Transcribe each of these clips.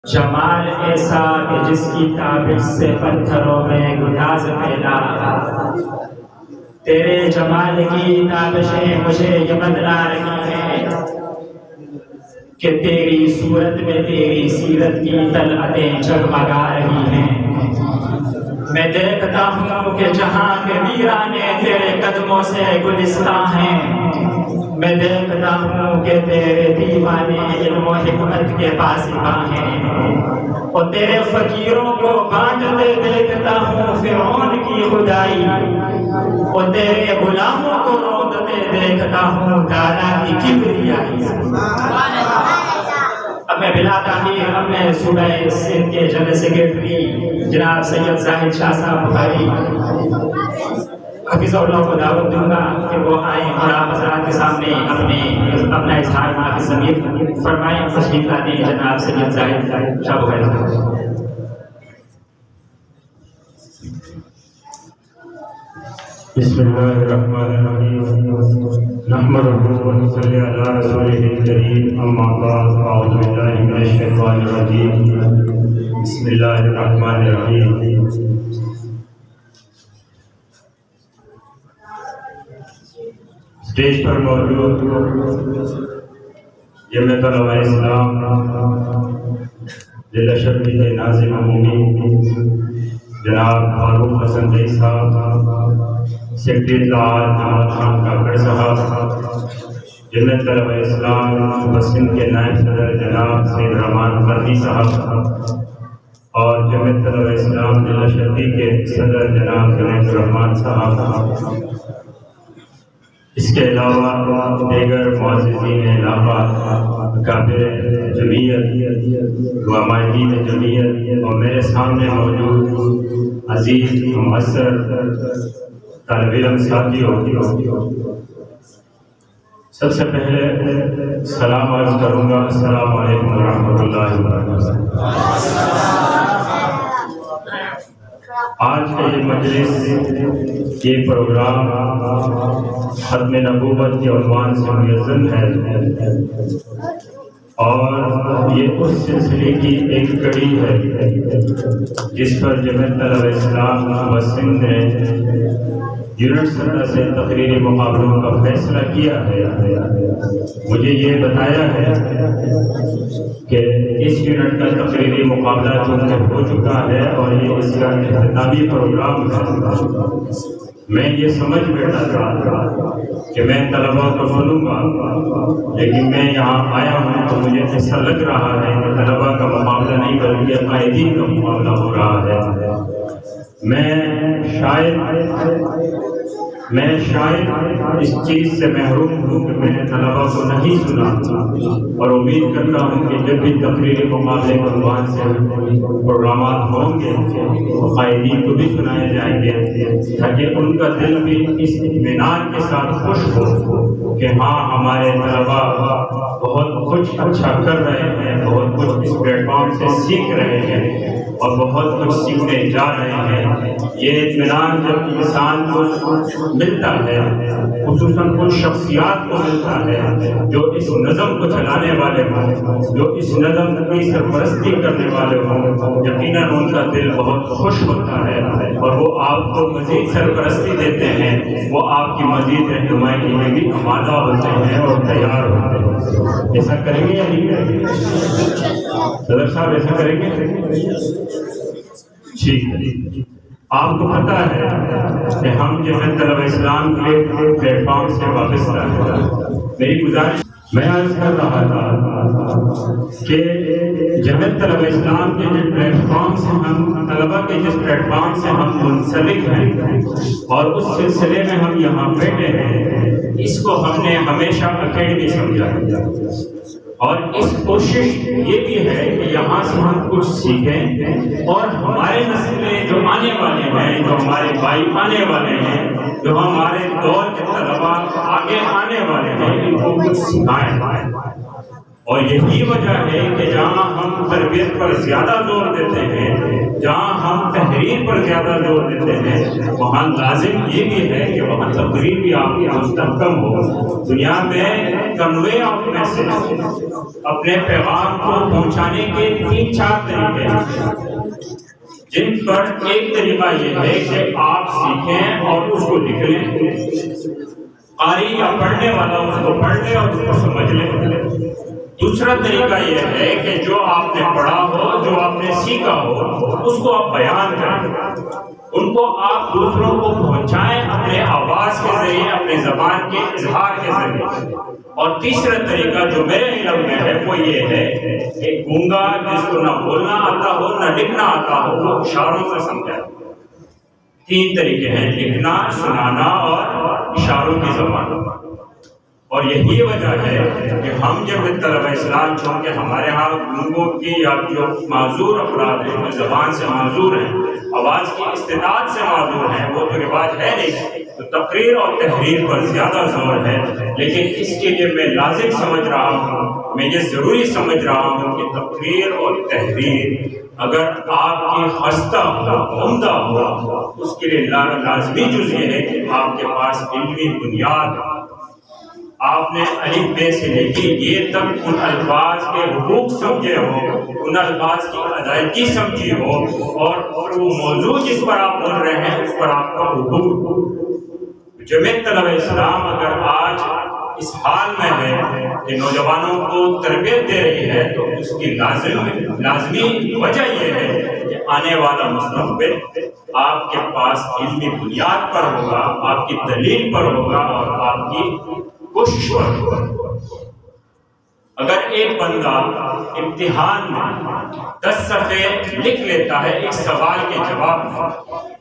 جمال ایسا کہ جس کی تابش سے پتھروں میں گداز پیدا، تیرے جمال کی تابشیں مجھے یہ بدلا رہی ہیں کہ تیری صورت میں تیری سیرت کی طلعتیں جگمگا رہی ہیں۔ میں دیکھتا ہوں کہ جہاں کے ویرانے تیرے قدموں سے گلستاں ہیں، میں دیکھتا ہوں کہ تیرے دیوانے علم و حکمت کے پاسباں ہیں، اور تیرے فقیروں کو بانٹتے دیکھتا ہوں فرعون کی خدائی، اور تیرے غلاموں کو روندتے دیکھتا ہوں دانا کی کبریائی۔ اب میں بلا تاخیر اپنے صوبہ سندھ کے جنرل سیکرٹری جناب سید زاہد شاہ صاحب بخاری حفظ اللہ کو دعوت دوں گا کہ وہ آئیں اور آپ حضرات کے سامنے اپنا اظہار معافی ضمیر فرمائیں۔ تشریف لاتے ہیں جناب سید زاہد شاہ بخاری۔ بسم اللہ الرحمن الرحیم، نحمدہ ونصلی علی رسولہ الکریم، اما بعد، اعوذ باللہ من الشیطان الرجیم، بسم اللہ الرحمن الرحیم۔ اسٹیج پر موجود جمعیت علماء اسلام ضلع شرقی کے ناظم عمومی جناب فاروق حسن بھائی صاحب، سیکرٹری اطلاعات جمال خان کاکڑ صاحب، جمعیت علماء اسلام صوبہ سندھ کے نائب صدر جناب سید رحمان قاضی صاحب، اور جمعیت علماء اسلام ضلع شرقی کے صدر جناب جنید الرحمان صاحب، اس کے علاوہ دیگر معززین علاقہ، اکابر جمعیت و مائدین جمعیت، اور میرے سامنے موجود عزیز معزز طالب علم ساتھیوں، سب سے پہلے سلام عرض کروں گا، السلام علیکم ورحمۃ اللہ وبرکاتہ۔ آج کا یہ مجلس، یہ پروگرام ختم نبوت کے عنوان سے منظم ہے، اور یہ اس سلسلے کی ایک کڑی ہے جس پر جمعیت علماء اسلام صوبہ سندھ نے یونٹ سطح سے تقریری مقابلوں کا فیصلہ کیا ہے۔ مجھے یہ بتایا ہے کہ اس یونٹ کا تقریری مقابلہ چونکہ ہو چکا ہے اور یہ اس کا اختتامی پروگرام ہے، میں یہ سمجھ بیٹھا تھا کہ میں طلباء کو سنوں گا، لیکن میں یہاں آیا ہوں تو مجھے ایسا لگ رہا ہے کہ طلباء کا مقابلہ نہیں بلکہ قائدین کا مقابلہ ہو رہا ہے۔ میں شاید اس چیز سے محروم ہوں کہ میں نے طلباء کو نہیں سنا، اور امید کرتا ہوں کہ جب بھی تقریری مقابلے کے عنوان سے پروگرامات ہوں گے تو قائدین کو بھی سنائے جائیں گے، تاکہ ان کا دل بھی اس اطمینان کے ساتھ خوش ہو کہ ہاں ہمارے طلباء بہت کچھ اچھا کر رہے ہیں، بہت کچھ اس پلیٹ فارم سے سیکھ رہے ہیں اور بہت کچھ سیکھنے جا رہے ہیں۔ یہ اطمینان جب انسان کو ملتا ہے، خصوصاً کچھ شخصیات کو ملتا ہے جو اس نظم کو چلانے والے ہوں، جو اس نظم کی سرپرستی کرنے والے ہوں، یقیناً ان کا دل بہت خوش ہوتا ہے اور وہ آپ کو مزید سرپرستی دیتے ہیں، وہ آپ کی مزید رہنمائی کے لیے بھی آمادہ ہوتے ہیں اور تیار ہوتے ہیں۔ ایسا کریں گے یا نہیں کریں گے صدر صاحب؟ ایسا کریں گے؟ ٹھیک ہے۔ آپ کو پتہ ہے کہ ہم جمعیت علماء اسلام کے پلیٹ فارم سے وابستہ ہیں۔ میری گزارش میں عرض کر رہا تھا کہ جمعیت علماء اسلام کے جس پلیٹ فارم سے ہم طلباء کے جس پلیٹ فارم سے ہم منسلک ہیں اور اس سلسلے میں ہم یہاں بیٹھے ہیں، اس کو ہم نے ہمیشہ اکیڈمی سمجھا ہے، اور اس کوشش یہ بھی ہے کہ یہاں سے ہم کچھ سیکھیں اور ہمارے نسلیں جو آنے والے ہیں، جو ہمارے بھائی آنے والے ہیں، جو ہمارے دور کے طلباء آگے آنے والے ہیں، ان کو کچھ سکھائیں اور یہی وجہ ہے کہ جہاں ہم تربیت پر زیادہ زور دیتے ہیں، جہاں ہم تحریر پر زیادہ زور دیتے ہیں، وہاں لازم یہ بھی ہے کہ وہاں تقریر بھی آپ کی مستحکم ہو۔ دنیا میں کنوے آف میسج، اپنے پیغام کو پہنچانے کے 3-4 طریقے ہیں، جن پر ایک طریقہ یہ ہے کہ آپ سیکھیں اور اس کو لکھ لیں، قاری یا پڑھنے والا اس کو پڑھ لے اور اس کو سمجھ لے۔ دوسرا طریقہ یہ ہے کہ جو آپ نے پڑھا ہو، جو آپ نے سیکھا ہو، اس کو آپ بیان کریں، ان کو آپ دوسروں کو پہنچائیں اپنے آواز کے ذریعے، اپنے زبان کے اظہار کے ذریعے۔ اور تیسرا طریقہ جو میرے علم میں ہے وہ یہ ہے کہ گونگا جس کو نہ بولنا آتا ہو نہ لکھنا آتا ہو، وہ اشاروں سے سمجھائے۔ 3 طریقے ہیں، لکھنا، سنانا اور اشاروں کی زبان۔ اور یہی وجہ ہے کہ ہم جب طلبہ اسلام چونکہ ہمارے ہاں گونگوں کی یا جو معذور افراد ہیں، جو زبان سے معذور ہیں، آواز کی استطاعت سے معذور ہیں، وہ تو رواج ہے نہیں، تو تقریر اور تحریر پر زیادہ زور ہے۔ لیکن اس کے لیے میں لازم سمجھ رہا ہوں، میں یہ ضروری سمجھ رہا ہوں کہ تقریر اور تحریر اگر آپ کی خستہ ہو، عمدہ ہو، اس کے لیے لازمی جز یہ ہے کہ آپ کے پاس علمی بنیاد، آپ نے الف بے سے لے کے یہ تک ان الفاظ کے حقوق سمجھے ہو، ان الفاظ کی ادائیگی سمجھی ہو، اور وہ موضوع جس پر آپ بول رہے ہیں اس پر آپ کا حقوق۔ جمعیت طلبہ اسلام اگر آج اس حال میں ہے کہ نوجوانوں کو تربیت دے رہی ہے، تو اس کی لازمی وجہ یہ ہے کہ آنے والا مستقبل آپ کے پاس علمی بنیاد پر ہوگا، آپ کی دلیل پر ہوگا اور آپ کی کوشش پر ہوگا۔ اگر ایک بندہ امتحان میں 10 صفحے لکھ لیتا ہے ایک سوال کے جواب میں،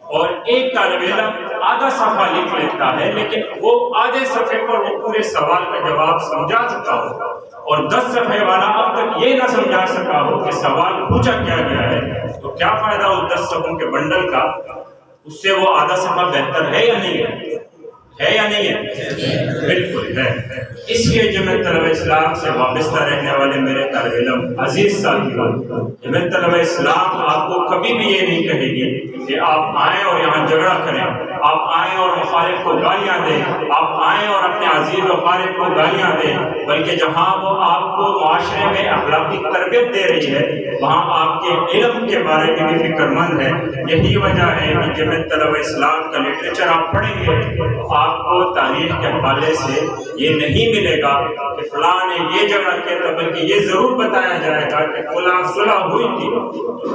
اور ایک طالب علم آدھا صفحہ لکھ لیتا ہے لیکن وہ آدھے صفحے پر وہ پورے سوال کا جواب سمجھا چکا ہو، اور 10 صفحے والا اب تک یہ نہ سمجھا سکا ہو کہ سوال پوچھا کیا گیا ہے، تو کیا فائدہ اس 10 صفحوں کے بنڈل کا؟ اس سے وہ آدھا صفحہ بہتر ہے یا نہیں ہے یا نہیں ہے؟ بالکل ہے۔ اس لیے جمعیت طلبہ اسلام سے وابستہ رہنے والے میرے طالب علم عزیز ساتھیوں، جمعیت طلبہ اسلام آپ کو کبھی بھی یہ نہیں کہے گی کہ آپ آئیں اور یہاں جھگڑا کریں، آپ آئیں اور مخالف کو گالیاں دیں، آپ آئیں اور اپنے عزیز و قارب کو گالیاں دیں، بلکہ جہاں وہ آپ کو معاشرے میں اخلاقی تربیت دے رہی ہے وہاں آپ کے علم کے بارے میں بھی فکر مند ہے۔ یہی وجہ ہے کہ جمعیت طلبہ اسلام کا لٹریچر آپ پڑھیں گے تو آپ کو تاریخ کے حوالے سے یہ نہیں ملے گا کہ فلاں نے یہ جھگڑا کیا تھا، بلکہ یہ ضرور بتایا جائے گا کہ فلاں صلح ہوئی تھی،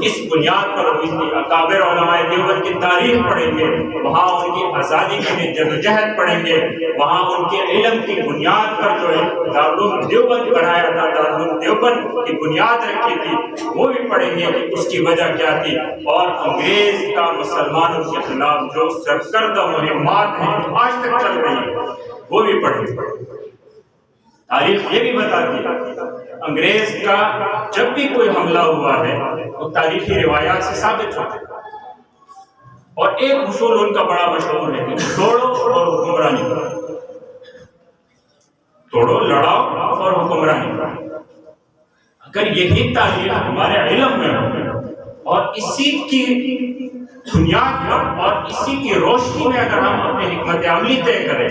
اس بنیاد پر ہوئی تھی۔ اکابر علماء دیوبند کی تاریخ پڑھیں گے، وہاں ان کی آزادی کے لیے جدوجہد پڑھیں گے، وہاں ان کے علم کی بنیاد پر جو ہے دارالعلوم دیوبند بنایا تھا، دارالعلوم دیوبند کی بنیاد رکھی تھی، وہ بھی پڑھیں گے کہ اس کی وجہ کیا تھی، اور انگریز کا مسلمانوں کے خلاف جو سرکردہ مہمات ہیں آج تک چل رہی ہیں وہ بھی پڑھیں گے۔ تاریخ یہ بھی بتاتی ہے انگریز کا جب بھی کوئی حملہ ہوا ہے وہ تاریخی روایات سے ثابت ہوتا ہے، اور ایک اصول ان کا بڑا مشہور ہے کہ توڑو اور حکمرانی کرو، توڑو، لڑاؤ اور حکمرانی کرو۔ اگر یہی تاریخ ہمارے علم میں ہو اور اسی کی بنیاد پر اور اسی کی روشنی میں اگر ہم اپنی حکمت عملی طے کریں،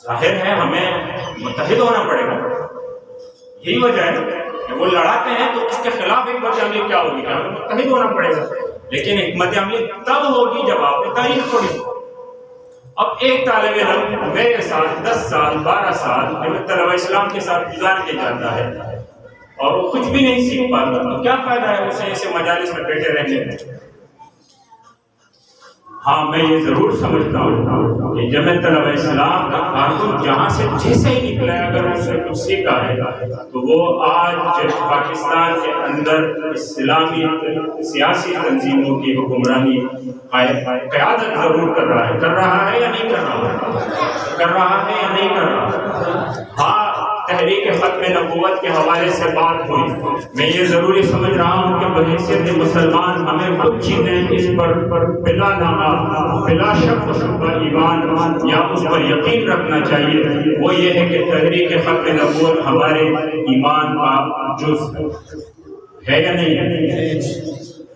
ظاہر ہے ہمیں متحد ہونا پڑے گا۔ یہی وجہ ہے کہ وہ لڑاتے ہیں تو اس کے خلاف حکمت عملی کیا ہوگی؟ ہمیں متحد ہونا پڑے گا، لیکن حکمت عملی تب ہوگی جب آپ نے تاریخ پڑھی۔ اب ایک طالب علم میرے ساتھ 10 سال 12 سال طلبہ اسلام کے ساتھ گزار کے جاتا ہے اور وہ کچھ بھی نہیں سیکھ پاتا، تو کیا فائدہ ہے اسے ایسے مجالس میں بیٹھے رہنے میں؟ ہاں میں یہ ضرور سمجھتا ہوں کہ جمعیت طلبہ اسلام کا کارکن جہاں سے جیسے ہی نکلا ہے اگر اس نے کچھ سیکھا ہے تو وہ آج پاکستان کے اندر اسلامی سیاسی تنظیموں کی حکمرانی قیادت ضرور کر رہا ہے یا نہیں کر رہا ہے؟ کر رہا ہے یا نہیں کر رہا؟ ہاں تحریک ختم نبوت کے حوالے سے بات ہوئی، میں یہ ضروری سمجھ رہا ہوں کہ بحیثیت مسلمان ہمیں کچھ چیزیں اس پر بلا شک و شبہ ایمان یا اس پر یقین رکھنا چاہیے۔ وہ یہ ہے کہ تحریک ختم نبوت ہمارے ایمان کا جز ہے یا نہیں ہے۔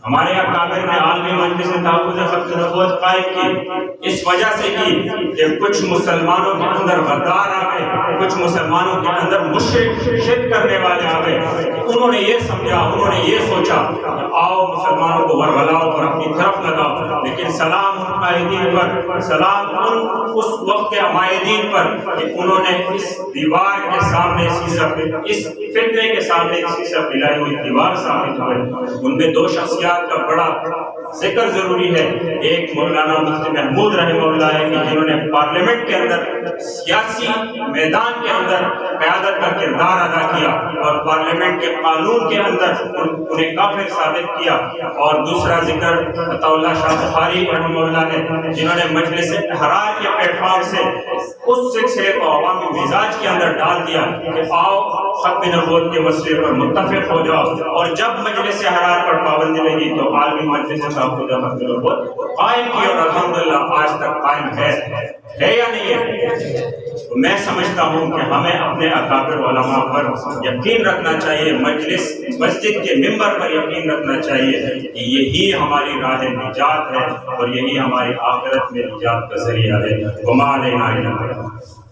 ہمارے اکابر نے عالمی مجلس تحفظ ختم نبوت قائم کی اس وجہ سے کی کہ کچھ مسلمانوں کے اندر غدار آ گئے، کچھ مسلمانوں کے اندر شرک کرنے والے آ گئے۔ انہوں نے یہ سمجھا، انہوں نے یہ سوچا کہ آؤ مسلمانوں کو ورغلاؤ اور اپنی طرف لگاؤ، لیکن سلام ان قائدین پر، سلام اس وقت کے عمائدین پر کہ انہوں نے اس دیوار کے سامنے اس فتنے کے سامنے سیسا پلائی ہوئی دیوار ثابت ہوئے۔ ان میں دو شخصیات کا بڑا ذکر ضروری ہے۔ ایک مولانا مفتی محمود رحمہ اللہ ہے کہ جنہوں نے پارلیمنٹ کے اندر سیاسی میدان کے اندر قیادت کا کردار ادا کیا اور پارلیمنٹ کے قانون کے اندر انہیں کافر ثابت کیا۔ اور دوسرا ذکر عطا اللہ شاہ بخاری رحمہ اللہ ہے جنہوں نے مجلس احرار کے پلیٹ فارم سے اس سلسلے کو عوامی مزاج کے اندر ڈال دیا کہ آؤ ختم نبوت کے مسئلے پر متفق ہو جاؤ، اور جب مجلس احرار پر پابندی لگی تو عالمی مجلس تحفظ ختم نبوت قائم کی، اور الحمدللہ آج تک قائم ہے یا نہیں ہے۔ میں سمجھتا ہوں کہ ہمیں اپنے اکابر علماء پر یقین رکھنا چاہیے، مسجد کے ممبر پر یقین رکھنا چاہیے کہ یہی ہماری راہ نجات ہے اور یہی ہماری آخرت میں نجات کا ذریعہ ہے۔ وما علینا الا البلاغ۔